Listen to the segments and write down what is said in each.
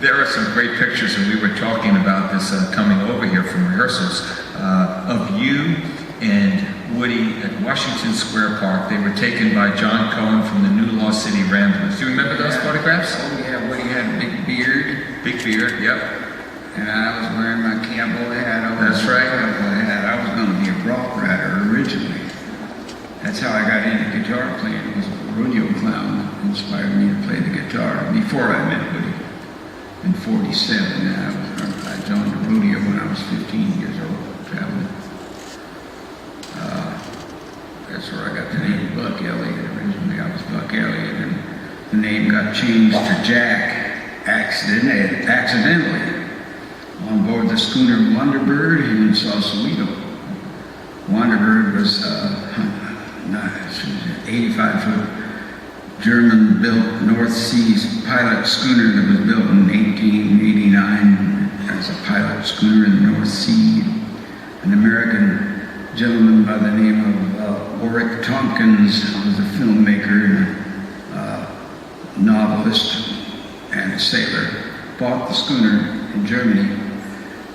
There are some great pictures, and we were talking about this coming over here from rehearsals, of you and Woody at Washington Square Park. They were taken by John Cohen from the New Law City Ramblers. Do you remember those photographs? Oh yeah, Woody had a big beard. Big beard, yep. And I was wearing my cowboy hat. That's right. Cowboy hat. I was going to be a rock rider originally. That's how I got into guitar playing. It was a rodeo clown that inspired me to play the guitar before I met Woody. In 47, I joined the rodeo when I was 15 years old, traveling. That's where I got the name Buck Elliot. Originally I was Buck Elliot, and the name got changed to Jack accidentally on board the schooner Wonderbird in Sausalito. Wonderbird was an 85-foot German-built North Seas pilot schooner that was built in 1889 as a pilot schooner in the North Sea. An American gentleman by the name of Warwick Tompkins was a filmmaker, novelist, and a sailor. Bought the schooner in Germany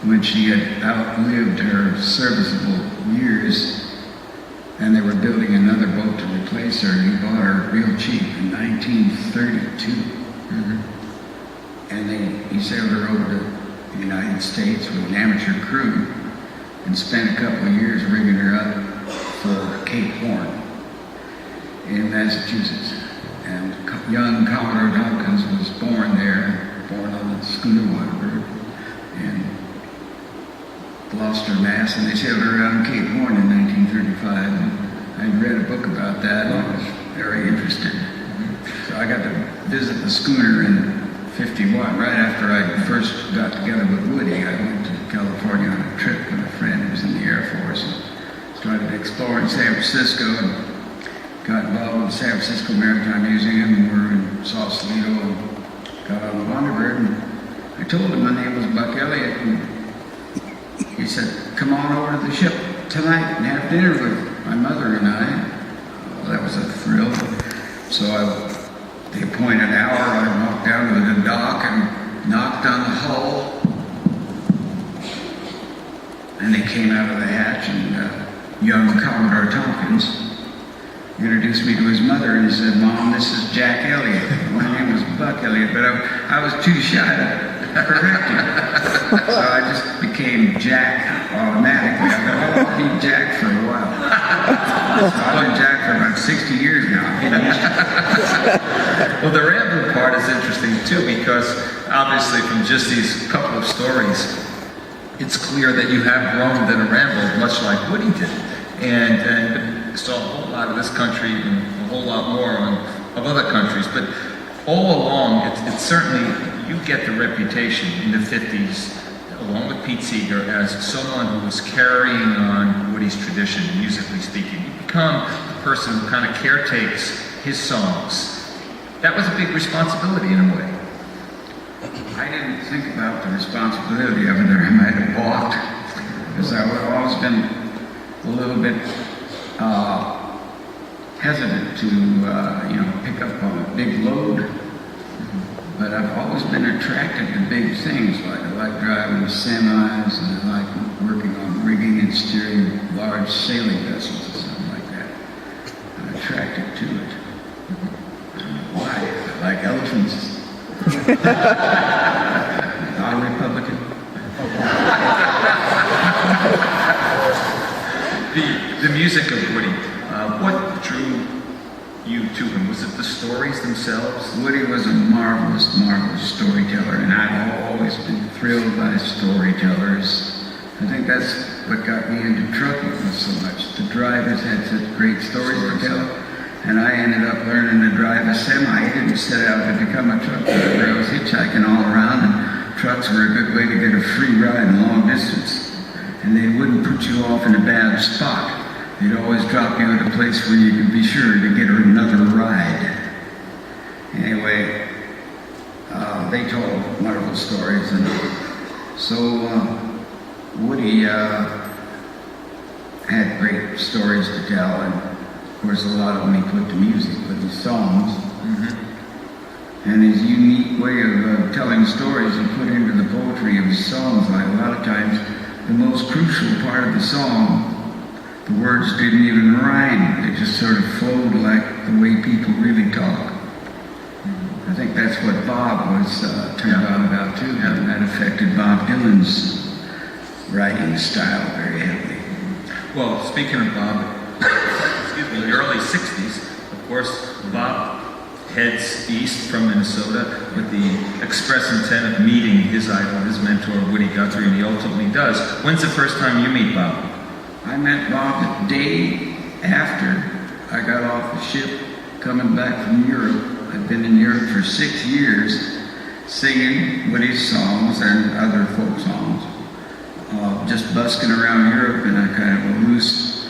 when she had outlived her serviceable years, and they were building another boat to replace her. He bought her real cheap in 1932. And he sailed her over to the United States with an amateur crew and spent a couple of years rigging her up for Cape Horn in Massachusetts. And young Commodore Tompkins was born there, born on the schooner Wonderbird, and Gloucester, Mass, and they sailed around Cape Horn in 1935. And I read a book about that, and I was very interested. So I got to visit the schooner in 51. Right after I first got together with Woody, I went to California on a trip with a friend who was in the Air Force, and started exploring San Francisco, and got involved with the San Francisco Maritime Museum, and we're in Sausalito, and got on the Wonderbird, and I told him my name was Buck Elliot, and he said, come on over to the ship tonight and have dinner with my mother and I. Well, that was a thrill. So the appointed hour, I walked down to the dock and knocked on the hull. And they came out of the hatch, and young Commodore Tompkins introduced me to his mother, and he said, Mom, this is Jack Elliot. My name was Buck Elliot, but I was too shy to correct him. So I just became Jack automatically. I thought, I'll be Jack for a while. So I've been Jack for about 60 years now. Well, the rambling part is interesting too, because obviously from just these couple of stories, it's clear that you have roamed and rambled much like Woody did, and saw a whole lot of this country and a whole lot more of other countries. But all along, it's certainly, you get the reputation in the 50s, along with Pete Seeger, as someone who was carrying on Woody's tradition, musically speaking. You become the person who kind of caretakes his songs. That was a big responsibility in a way. I didn't think about the responsibility of it, or I might have balked, because I've always been a little bit hesitant to pick up on a big load. But I've always been attracted to big things. Like I like driving semis, and I like working on rigging and steering large sailing vessels and something like that. I'm attracted to it. I don't know why. I like elephants. Not a Republican. The music of Woody, what drew you to him? Was it the stories themselves? Woody was a marvelous, marvelous storyteller, and I've always been thrilled by storytellers. I think that's what got me into trucking so much. The drivers had such great stories to tell, and I ended up learning to drive a semi. I didn't set out to become a truck driver. I was hitchhiking all around, and trucks were a good way to get a free ride in long distance. And they wouldn't put you off in a bad spot. They'd always drop you at a place where you could be sure to get another ride. Anyway, they told wonderful stories, and so Woody had great stories to tell, and of course a lot of them he put to music with his songs. And his unique way of songs, like a lot of times, the most crucial part of the song, the words didn't even rhyme. They just sort of flowed like the way people really talk. I think that's what Bob was turned on about too, and that affected Bob Dylan's writing style very heavily. Well, speaking of Bob, excuse me, in the early 60s, of course, Bob heads east from Minnesota with the express intent of meeting his idol, his mentor, Woody Guthrie, and he ultimately does. When's the first time you meet Bob? I met Bob the day after I got off the ship coming back from Europe. I've been in Europe for 6 years singing Woody's songs and other folk songs. Just busking around Europe in a kind of a loose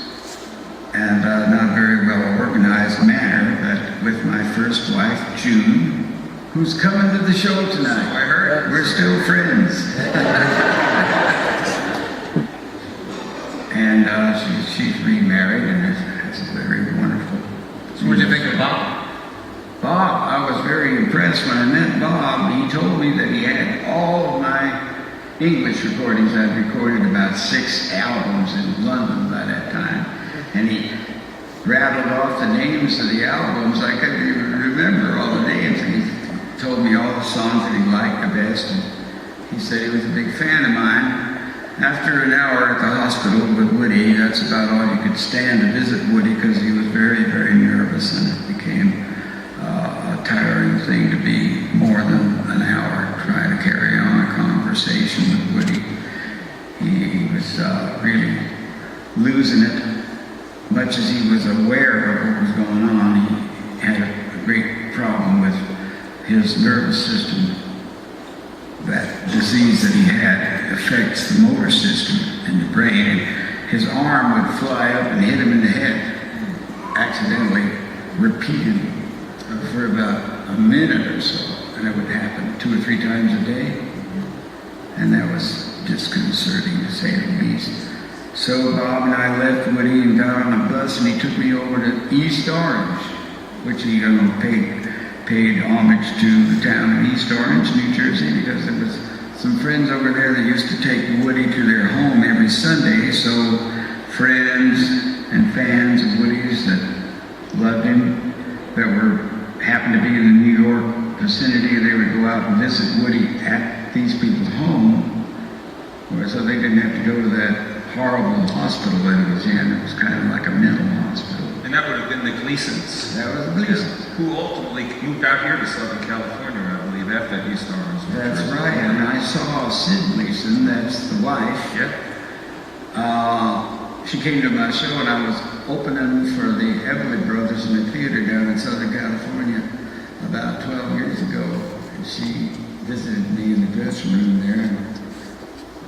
and not very well organized manner, but with my first wife, June, who's coming to the show tonight. I heard. We're still friends. And she's remarried, and it's very wonderful. So what did you think of Bob? Bob, I was very impressed when I met Bob. He told me that he had all of my English recordings. I'd recorded about 6 albums in London by that time. And he rattled off the names of the albums. I couldn't even remember all the names. And he told me all the songs that he liked the best. And he said he was a big fan of mine. After an hour at the hospital with Woody, that's about all you could stand to visit Woody, because he was very, very nervous, and it became a tiring thing to be more than an hour trying to carry on a conversation with Woody. He was really losing it. Much as he was aware of what was going on, he had a great problem with his nervous system. That disease that he had affects the motor system in the brain, and his arm would fly up and hit him in the head accidentally, repeatedly, for about a minute or so, and it would happen 2 or 3 times a day, and that was disconcerting to say the least. So Bob and I left Woody and got on a bus, and he took me over to East Orange, which he paid homage to the town of East Orange, New Jersey, because there was some friends over there that used to take Woody to their home every Sunday. So friends and fans of Woody's that loved him, that happened to be in the New York vicinity, they would go out and visit Woody at these people's home, so they didn't have to go to that horrible hospital that he was in. It was kind of like a mental hospital. And that would have been the Gleasons. That was the Gleasons. Who ultimately moved out here to Southern California, I believe, after East Orange. That's right, and I saw Sid Gleason, that's the wife. Yeah. She came to my show, and I was opening for the Elliot brothers in the theater down in Southern California about 12 years ago. And she visited me in the dressing room there.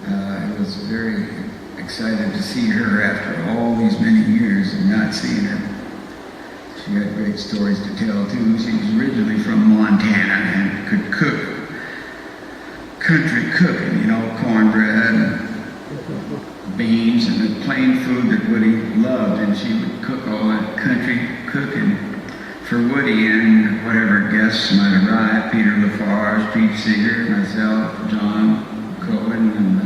I was very excited to see her after all these many years of not seeing her. She had great stories to tell too. She was originally from Montana and could cook country cooking, cornbread and beans and the plain food that Woody loved, and she would cook all that country cooking for Woody and whatever guests might arrive. Peter Lafarge, Pete Seeger, myself, John Cohen, and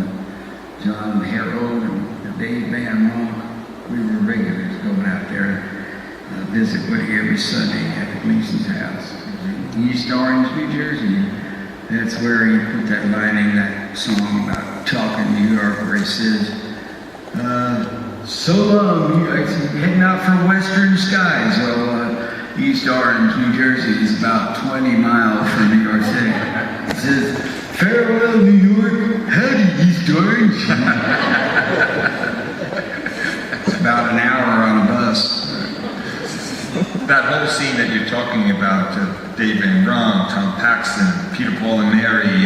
John Harold, and Dave Van Ronk. We were regulars going out there visit Woody every Sunday at the Gleason's house. East Orange, New Jersey. That's where he put that line in that song about talking New York, where he says, so long, heading out for western skies. Well, East Orange, New Jersey is about 20 miles from New York City. He says, farewell, New York, howdy, East Orange. It's about an hour on a bus. That whole scene that you're talking about, Dave Van Ronk, Tom Paxton, Peter Paul and Mary,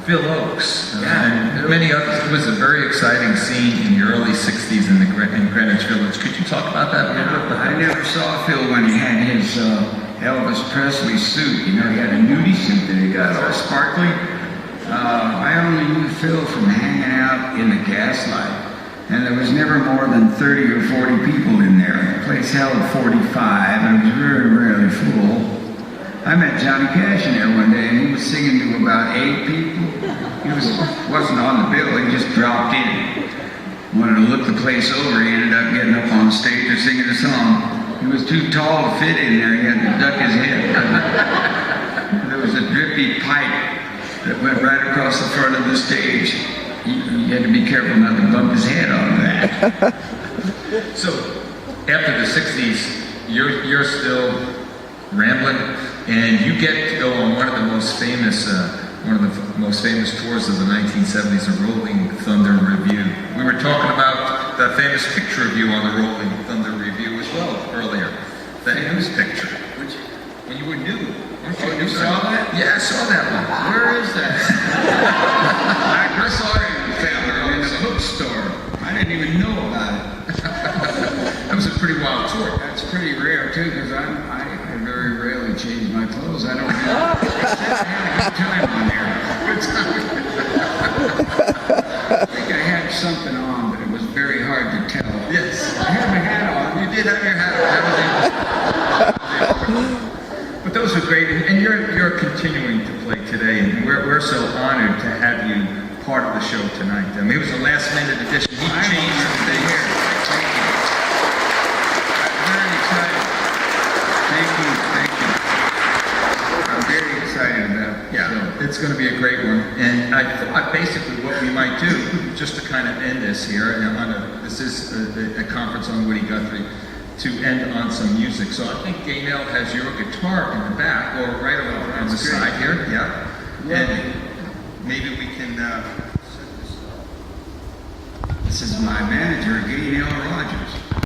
Phil Oakes, and many others. It was a very exciting scene in the early 60s in Greenwich Village. Could you talk about that a little bit? I never saw Phil when he had his Elvis Presley suit. He had a nudie suit that he got all sparkly. I only knew Phil from hanging out in the Gaslight. And there was never more than 30 or 40 people in there. The place held 45, and it was very rarely full. I met Johnny Cash in there one day, and he was singing to about 8 people, wasn't on the bill, he just dropped in. Wanted to look the place over, he ended up getting up on stage and singing a song. He was too tall to fit in there, he had to duck his head. There was a drippy pipe that went right across the front of the stage. He had to be careful not to bump his head on that. So, after the 60s, you're still rambling, and you get to go on one of the most famous tours of the 1970s, the Rolling Thunder Review. We were talking about the famous picture of you on the Rolling Thunder Review as well earlier. The news picture, which when you were new. Oh, you saw that? Yeah, I saw that one. Where is that? I saw it in the bookstore. I didn't even know about it. That was a pretty wild tour. That's pretty rare too, because I very rarely change my clothes. I don't do that. I had a good time on there. Good time. I think I had something on, but it was very hard to tell. Yes. I had my hat on. You did have your hat on. That was it. But those are great, and you're continuing to play today, and we're so honored to have you part of the show tonight. I mean, it was a last-minute addition. He changed the thing here. Thank you. I'm very excited. Thank you. I'm very excited about it. Yeah, it's going to be a great one. And I thought basically what we might do, just to kind of end this here, and this is a conference on Woody Guthrie, to end on some music. So I think Gaynell has your guitar in the back, or right over on the side here. Yeah. And maybe we can set this up. This is my manager, Gaynell Rogers.